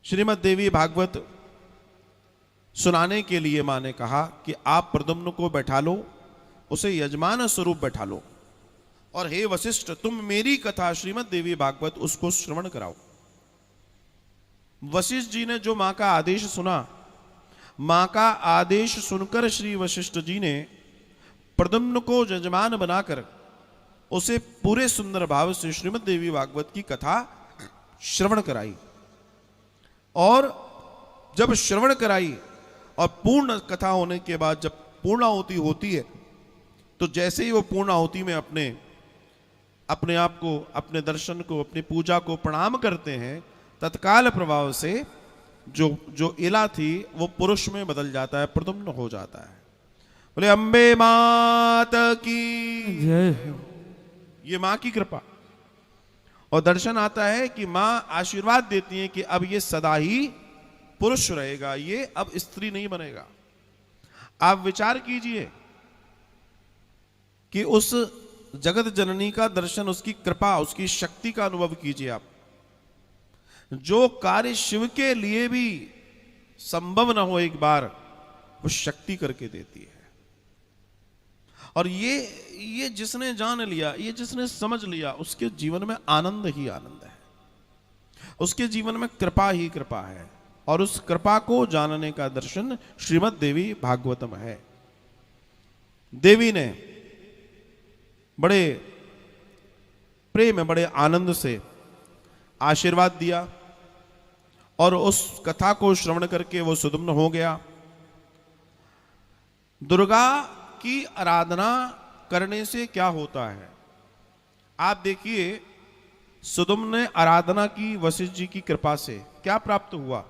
श्रीमद् देवी भागवत सुनाने के लिए मां ने कहा कि आप प्रद्युम्न को बैठा लो, उसे यजमान स्वरूप बैठा लो, और हे वशिष्ठ तुम मेरी कथा श्रीमद् देवी भागवत उसको श्रवण कराओ। वशिष्ठ जी ने जो मां का आदेश सुना, मां का आदेश सुनकर श्री वशिष्ठ जी ने प्रद्युम्न को यजमान बनाकर उसे पूरे सुंदर भाव से श्रीमद् देवी भागवत की कथा श्रवण कराई। और जब श्रवण कराई और पूर्ण कथा होने के बाद जब पूर्णाहुति होती है, तो जैसे ही वो पूर्णाहुति में अपने आप को, अपने दर्शन को, अपनी पूजा को प्रणाम करते हैं, तत्काल प्रभाव से जो इला थी वो पुरुष में बदल जाता है, प्रद्युम्न हो जाता है। बोले अम्बे मात की जय। ये मां की कृपा और दर्शन आता है कि मां आशीर्वाद देती है कि अब ये सदा ही पुरुष रहेगा, ये अब स्त्री नहीं बनेगा। आप विचार कीजिए कि उस जगत जननी का दर्शन, उसकी कृपा, उसकी शक्ति का अनुभव कीजिए आप। जो कार्य शिव के लिए भी संभव न हो एक बार, वो शक्ति करके देती है। और ये जिसने जान लिया, ये जिसने समझ लिया, उसके जीवन में आनंद ही आनंद है, उसके जीवन में कृपा ही कृपा है। और उस कृपा को जानने का दर्शन श्रीमद् देवी भागवतम है। देवी ने बड़े प्रेम, बड़े आनंद से आशीर्वाद दिया और उस कथा को श्रवण करके वो सुदम्न हो गया। दुर्गा की आराधना करने से क्या होता है? आप देखिए, सुदम्न ने आराधना की वशिष्ठ जी की कृपा से, क्या प्राप्त हुआ?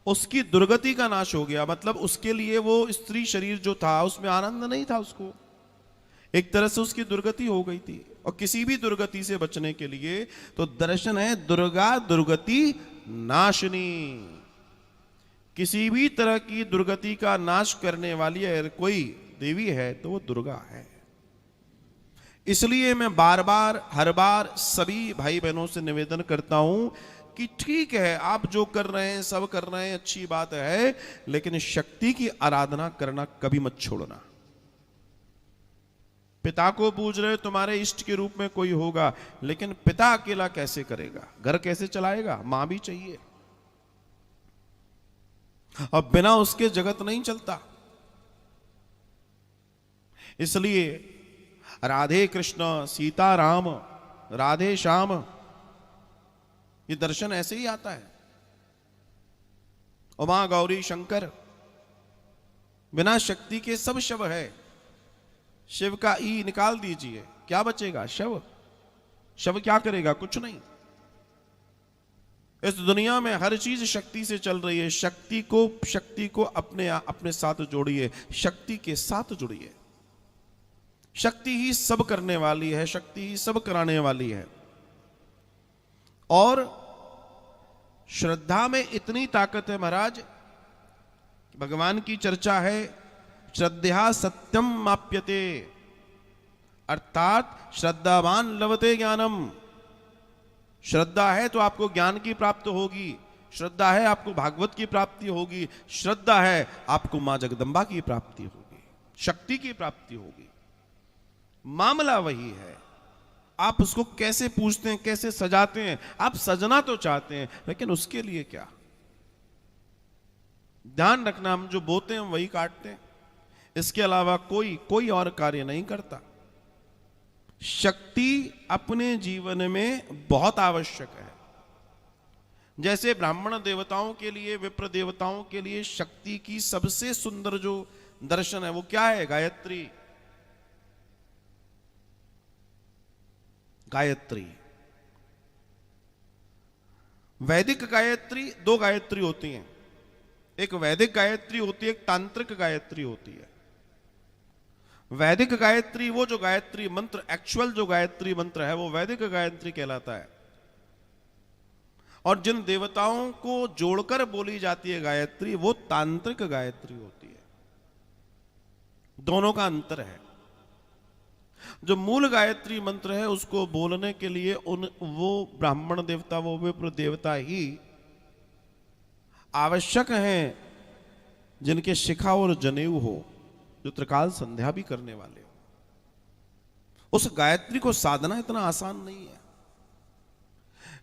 उसकी दुर्गति का नाश हो गया। मतलब उसके लिए वो स्त्री शरीर जो था उसमें आनंद नहीं था, उसको एक तरह से उसकी दुर्गति हो गई थी। और किसी भी दुर्गति से बचने के लिए तो दर्शन है दुर्गा दुर्गति नाशनी। किसी भी तरह की दुर्गति का नाश करने वाली अगर कोई देवी है तो वो दुर्गा है। इसलिए मैं बार बार, हर बार सभी भाई बहनों से निवेदन करता हूं कि ठीक है, आप जो कर रहे हैं, सब कर रहे हैं, अच्छी बात है, लेकिन शक्ति की आराधना करना कभी मत छोड़ना। पिता को पूज रहे, तुम्हारे इष्ट के रूप में कोई होगा, लेकिन पिता अकेला कैसे करेगा? घर कैसे चलाएगा? मां भी चाहिए, और बिना उसके जगत नहीं चलता। इसलिए राधे कृष्ण, सीता राम, राधे श्याम, ये दर्शन ऐसे ही आता है। उमा गौरी शंकर, बिना शक्ति के सब शव है। शिव का ई निकाल दीजिए, क्या बचेगा? शव। शव क्या करेगा? कुछ नहीं। इस दुनिया में हर चीज शक्ति से चल रही है। शक्ति को अपने साथ जोड़िए, शक्ति के साथ जुड़िए। शक्ति ही सब करने वाली है, शक्ति ही सब कराने वाली है। और श्रद्धा में इतनी ताकत है महाराज, भगवान की चर्चा है, श्रद्धा सत्यम माप्यते, अर्थात श्रद्धावान लभते ज्ञानम। श्रद्धा है तो आपको ज्ञान की प्राप्ति होगी, श्रद्धा है आपको भागवत की प्राप्ति होगी, श्रद्धा है आपको मां जगदंबा की प्राप्ति होगी, शक्ति की प्राप्ति होगी। मामला वही है, आप उसको कैसे पूछते हैं, कैसे सजाते हैं। आप सजना तो चाहते हैं, लेकिन उसके लिए क्या? ध्यान रखना, हम जो बोते हैं वही काटते हैं, इसके अलावा कोई और कार्य नहीं करता। शक्ति अपने जीवन में बहुत आवश्यक है। जैसे ब्राह्मण देवताओं के लिए, विप्र देवताओं के लिए शक्ति की सबसे सुंदर जो दर्शन है वो क्या है? गायत्री। गायत्री, वैदिक गायत्री, दो गायत्री होती हैं। एक वैदिक गायत्री होती है, एक तांत्रिक गायत्री होती है। वैदिक गायत्री, वो जो गायत्री मंत्र, एक्चुअल जो गायत्री मंत्र है, वो वैदिक गायत्री कहलाता है। और जिन देवताओं को जोड़कर बोली जाती है गायत्री, वो तांत्रिक गायत्री होती है। दोनों का अंतर है। जो मूल गायत्री मंत्र है उसको बोलने के लिए वो ब्राह्मण देवता, वो विप्र देवता ही आवश्यक हैं जिनके शिखा और जनेऊ हो, जो त्रिकाल संध्या भी करने वाले हो। उस गायत्री को साधना इतना आसान नहीं है।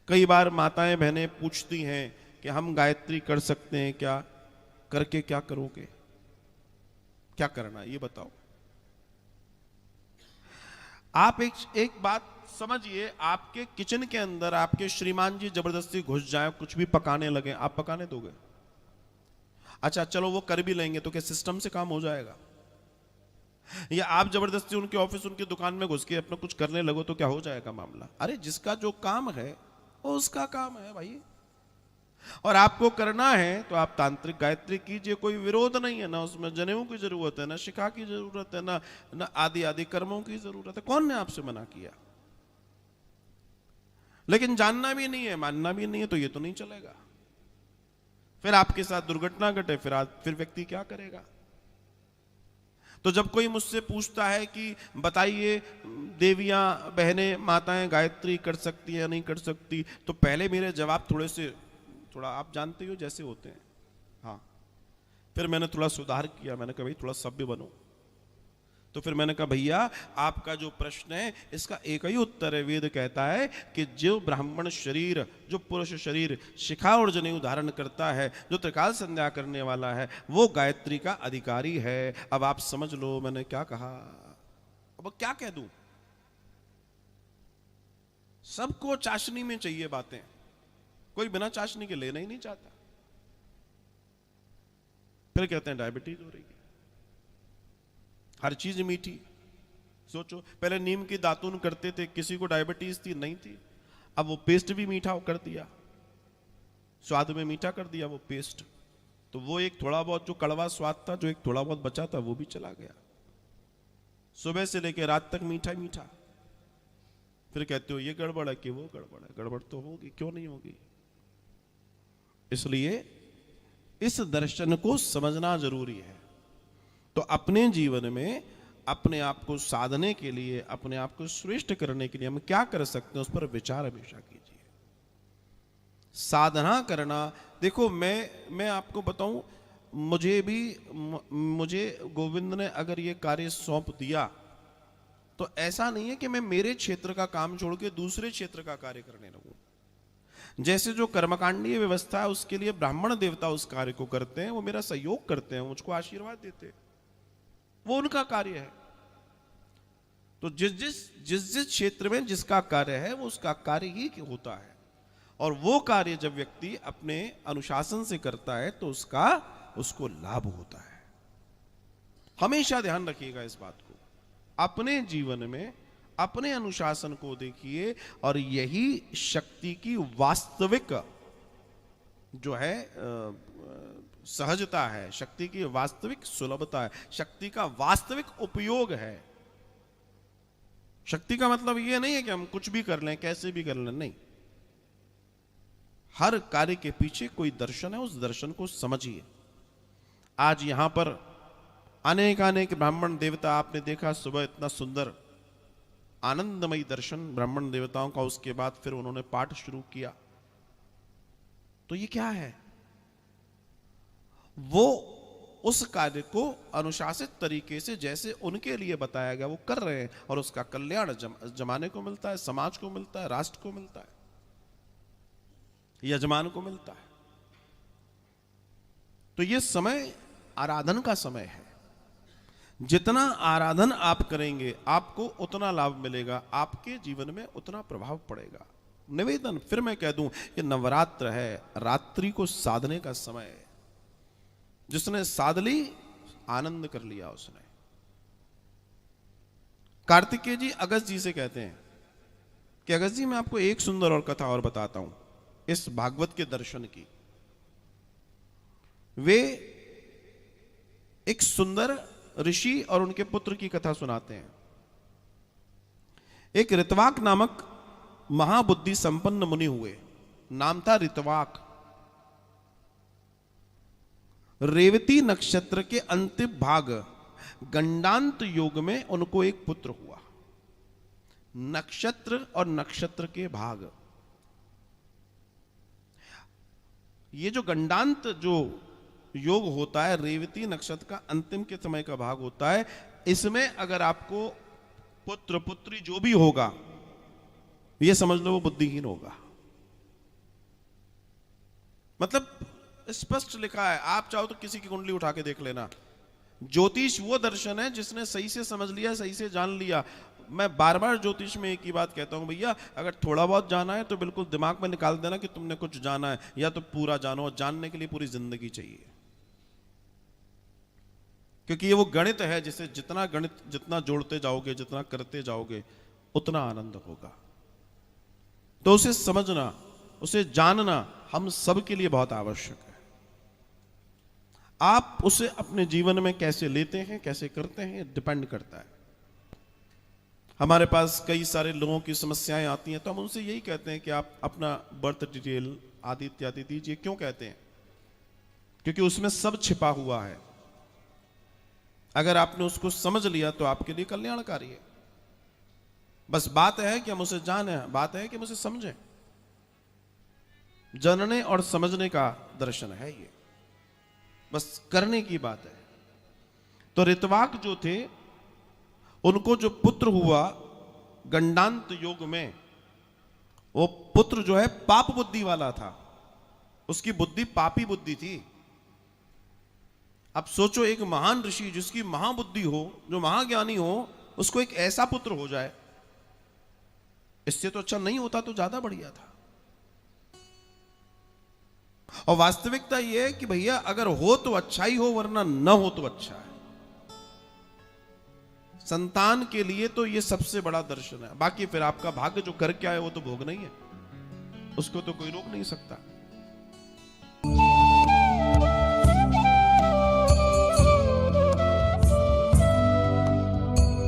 कई बार माताएं बहनें पूछती हैं कि हम गायत्री कर सकते हैं क्या, करके क्या करोगे, क्या करना ये बताओ। आप एक बात समझिए, आपके किचन के अंदर आपके श्रीमान जी जबरदस्ती घुस जाए, कुछ भी पकाने लगे, आप पकाने दोगे? अच्छा चलो वो कर भी लेंगे तो क्या सिस्टम से काम हो जाएगा? या आप जबरदस्ती उनके ऑफिस उनकी दुकान में घुस के अपना कुछ करने लगो तो क्या हो जाएगा मामला? अरे जिसका जो काम है वो उसका काम है भाई, और आपको करना है तो आप तांत्रिक गायत्री कीजिए, कोई विरोध नहीं है। ना उसमें जनेऊ की जरूरत है, ना शिखा की जरूरत है, ना आदि आदि कर्मों की जरूरत है। कौन ने आपसे मना किया? लेकिन जानना भी नहीं है, मानना भी नहीं है, तो ये तो नहीं चलेगा। फिर आपके साथ दुर्घटना घटे, फिर व्यक्ति क्या करेगा? तो जब कोई मुझसे पूछता है कि बताइए देवियां बहनें माताएं गायत्री कर सकती है या नहीं कर सकती, तो पहले मेरे जवाब थोड़ा आप जानते हो जैसे होते हैं। हाँ, फिर मैंने थोड़ा सुधार किया, मैंने कहा भाई थोड़ा सभ्य बनो। तो फिर मैंने कहा भैया आपका जो प्रश्न है इसका एक ही उत्तर है। वेद कहता है कि जो ब्राह्मण शरीर, जो पुरुष शरीर शिखा और जनेऊ धारण करता है, जो त्रिकाल संध्या करने वाला है, वो गायत्री का अधिकारी है। अब आप समझ लो मैंने क्या कहा। अब क्या कह दूं? सबको चाशनी में चाहिए बातें, कोई बिना चाशनी के लेना ही नहीं चाहता। फिर कहते हैं डायबिटीज हो रही है, हर चीज मीठी। सोचो पहले नीम की दातून करते थे, किसी को डायबिटीज थी? नहीं थी। अब वो पेस्ट भी मीठा कर दिया, स्वाद में मीठा कर दिया वो पेस्ट। तो वो एक थोड़ा बहुत जो कड़वा स्वाद था, जो एक थोड़ा बहुत बचा था, वो भी चला गया। सुबह से लेकर रात तक मीठा मीठा। फिर कहते हो ये गड़बड़ है कि वो गड़बड़ है। गड़बड़ तो होगी, क्यों नहीं होगी? इसलिए इस दर्शन को समझना जरूरी है। तो अपने जीवन में अपने आप को साधने के लिए, अपने आप को श्रेष्ठ करने के लिए हम क्या कर सकते हैं, उस पर विचार हमेशा कीजिए। साधना करना, देखो मैं आपको बताऊं, मुझे गोविंद ने अगर ये कार्य सौंप दिया तो ऐसा नहीं है कि मैं मेरे क्षेत्र का काम छोड़ के दूसरे क्षेत्र का कार्य करने लगूं। जैसे जो कर्मकांडीय व्यवस्था है उसके लिए ब्राह्मण देवता उस कार्य को करते हैं, वो मेरा सहयोग करते हैं, मुझको आशीर्वाद देते हैं, वो उनका कार्य है। तो जिस क्षेत्र में जिसका कार्य है वो उसका कार्य ही होता है। और वो कार्य जब व्यक्ति अपने अनुशासन से करता है तो उसको लाभ होता है। हमेशा ध्यान रखिएगा इस बात को। अपने जीवन में अपने अनुशासन को देखिए, और यही शक्ति की वास्तविक जो है सहजता है, शक्ति की वास्तविक सुलभता है, शक्ति का वास्तविक उपयोग है। शक्ति का मतलब यह नहीं है कि हम कुछ भी कर लें, कैसे भी कर लें, नहीं। हर कार्य के पीछे कोई दर्शन है, उस दर्शन को समझिए। आज यहां पर अनेक ब्राह्मण देवता आपने देखा, सुबह इतना सुंदर आनंदमयी दर्शन ब्राह्मण देवताओं का, उसके बाद फिर उन्होंने पाठ शुरू किया। तो ये क्या है? वो उस कार्य को अनुशासित तरीके से जैसे उनके लिए बताया गया वो कर रहे हैं, और उसका कल्याण जमाने को मिलता है, समाज को मिलता है, राष्ट्र को मिलता है, यजमान को मिलता है। तो ये समय आराधन का समय है। जितना आराधन आप करेंगे आपको उतना लाभ मिलेगा, आपके जीवन में उतना प्रभाव पड़ेगा। निवेदन फिर मैं कह दूं, ये नवरात्र है, रात्रि को साधने का समय है। जिसने साध ली आनंद कर लिया उसने। कार्तिकेय जी अगस्त जी से कहते हैं कि अगस्त जी मैं आपको एक सुंदर और कथा और बताता हूं इस भागवत के दर्शन की। वे एक सुंदर ऋषि और उनके पुत्र की कथा सुनाते हैं। एक ऋतवाक नामक महाबुद्धि संपन्न मुनि हुए, नाम था ऋतवाक। रेवती नक्षत्र के अंतिम भाग गंडांत योग में उनको एक पुत्र हुआ। नक्षत्र और नक्षत्र के भाग, ये जो गंडांत जो योग होता है, रेवती नक्षत्र का अंतिम के समय का भाग होता है, इसमें अगर आपको पुत्र पुत्री जो भी होगा, ये समझ लो वो बुद्धिहीन होगा। मतलब स्पष्ट लिखा है, आप चाहो तो किसी की कुंडली उठा के देख लेना। ज्योतिष वो दर्शन है जिसने सही से समझ लिया, सही से जान लिया। मैं बार बार ज्योतिष में एक ही बात कहता हूं, भैया अगर थोड़ा बहुत जाना है तो बिल्कुल दिमाग में निकाल देना कि तुमने कुछ जाना है, या तो पूरा जानो। जानने के लिए पूरी जिंदगी चाहिए, क्योंकि ये वो गणित है जिसे जितना जोड़ते जाओगे, जितना करते जाओगे, उतना आनंद होगा। तो उसे समझना, उसे जानना हम सब के लिए बहुत आवश्यक है। आप उसे अपने जीवन में कैसे लेते हैं, कैसे करते हैं, डिपेंड करता है। हमारे पास कई सारे लोगों की समस्याएं आती हैं, तो हम उनसे यही कहते हैं कि आप अपना बर्थ डिटेल आदि इत्यादि दीजिए। क्यों कहते हैं? क्योंकि उसमें सब छिपा हुआ है। अगर आपने उसको समझ लिया तो आपके लिए कल्याणकारी है। बस बात है कि हम उसे जाने, बात है कि हम उसे समझें। जानने और समझने का दर्शन है ये, बस करने की बात है। तो ऋतवाक जो थे, उनको जो पुत्र हुआ गंडांत योग में, वो पुत्र जो है पाप बुद्धि वाला था। उसकी बुद्धि पापी बुद्धि थी। अब सोचो, एक महान ऋषि जिसकी महाबुद्धि हो, जो महाज्ञानी हो, उसको एक ऐसा पुत्र हो जाए, इससे तो अच्छा नहीं होता तो ज्यादा बढ़िया था। और वास्तविकता यह है कि भैया अगर हो तो अच्छा ही हो, वरना न हो तो अच्छा है। संतान के लिए तो ये सबसे बड़ा दर्शन है। बाकी फिर आपका भाग्य जो करके आए वो तो भोगना ही है, उसको तो कोई रोक नहीं सकता।